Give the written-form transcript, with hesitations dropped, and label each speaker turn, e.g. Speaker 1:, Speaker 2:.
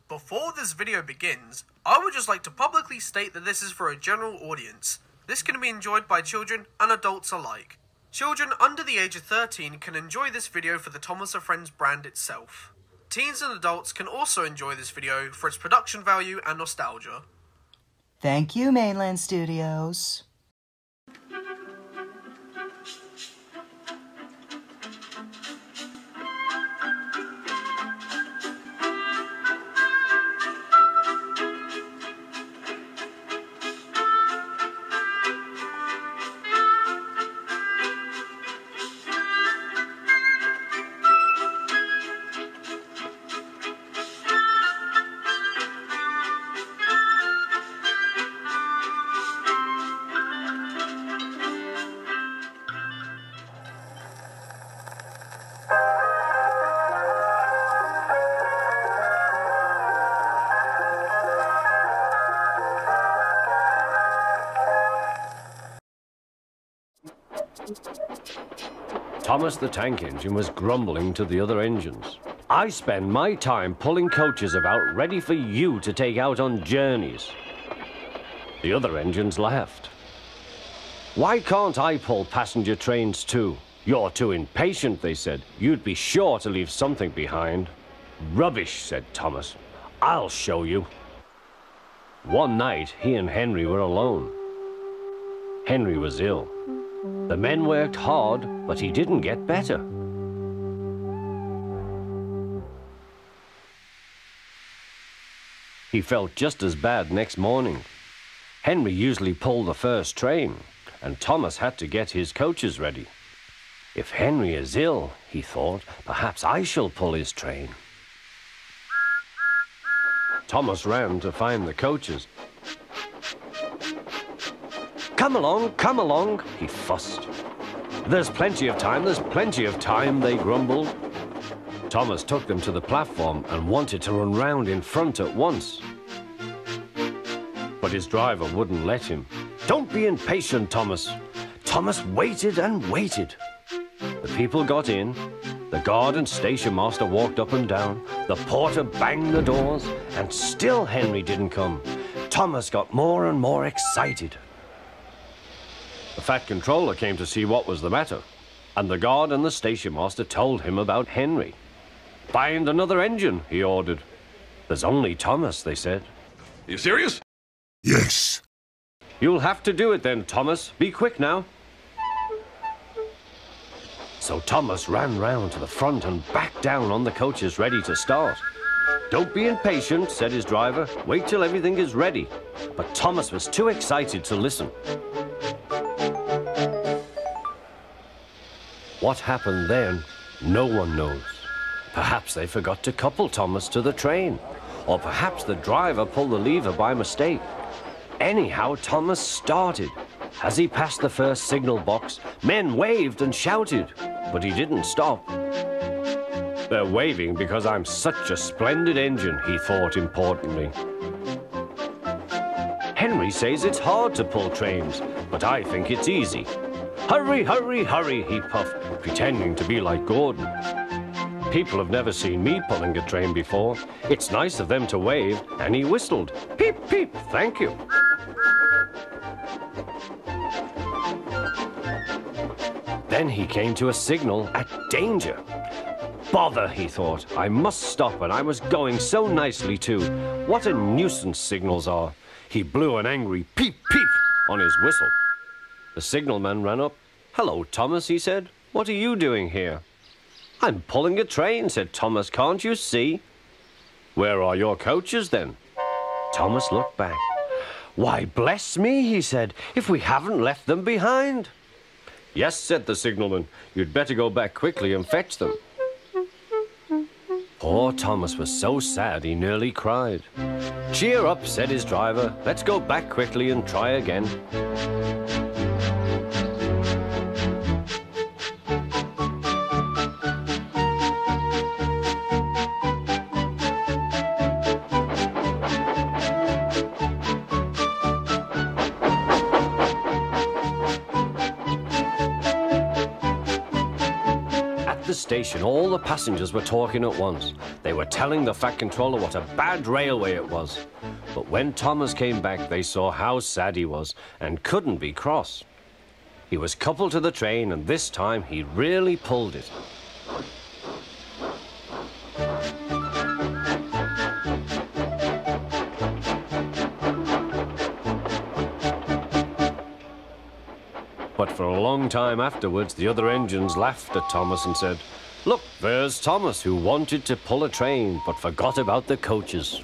Speaker 1: Before this video begins, I would just like to publicly state that this is for a general audience. This can be enjoyed by children and adults alike. Children under the age of 13 can enjoy this video for the Thomas & Friends brand itself. Teens and adults can also enjoy this video for its production value and nostalgia.
Speaker 2: Thank you, Mainland Studios.
Speaker 3: Thomas the Tank Engine was grumbling to the other engines. I spend my time pulling coaches about ready for you to take out on journeys. The other engines laughed. Why can't I pull passenger trains too? You're too impatient, they said. You'd be sure to leave something behind. Rubbish, said Thomas. I'll show you. One night, he and Henry were alone. Henry was ill. The men worked hard, but he didn't get better. He felt just as bad next morning. Henry usually pulled the first train, and Thomas had to get his coaches ready. If Henry is ill, he thought, perhaps I shall pull his train. Thomas ran to find the coaches. Come along, he fussed. There's plenty of time, they grumbled. Thomas took them to the platform and wanted to run round in front at once. But his driver wouldn't let him. Don't be impatient, Thomas. Thomas waited and waited. The people got in. The guard and station master walked up and down. The porter banged the doors, and still Henry didn't come. Thomas got more and more excited. The fat controller came to see what was the matter, and the guard and the station master told him about Henry. Find another engine, he ordered. There's only Thomas, they said.
Speaker 4: Are you serious?
Speaker 5: Yes.
Speaker 3: You'll have to do it then, Thomas. Be quick now. So Thomas ran round to the front and back down on the coaches ready to start. Don't be impatient, said his driver. Wait till everything is ready. But Thomas was too excited to listen. What happened then, no one knows. Perhaps they forgot to couple Thomas to the train, or perhaps the driver pulled the lever by mistake. Anyhow, Thomas started. As he passed the first signal box, men waved and shouted, but he didn't stop. They're waving because I'm such a splendid engine, he thought importantly. Henry says it's hard to pull trains, but I think it's easy. Hurry, hurry, hurry, he puffed, pretending to be like Gordon. People have never seen me pulling a train before. It's nice of them to wave, and he whistled. Peep, peep, thank you. Then he came to a signal at danger. Bother, he thought. I must stop, and I was going so nicely too. What a nuisance signals are. He blew an angry peep, peep on his whistle. The signalman ran up. Hello, Thomas, he said. What are you doing here? I'm pulling a train, said Thomas. Can't you see? Where are your coaches, then? Thomas looked back. Why, bless me, he said, if we haven't left them behind. Yes, said the signalman. You'd better go back quickly and fetch them. Poor Thomas was so sad he nearly cried. Cheer up, said his driver. Let's go back quickly and try again. At the station, all the passengers were talking at once. They were telling the Fat Controller what a bad railway it was. But when Thomas came back, they saw how sad he was and couldn't be cross. He was coupled to the train, and this time he really pulled it. But for a long time afterwards, the other engines laughed at Thomas and said, "Look, there's Thomas, who wanted to pull a train but forgot about the coaches."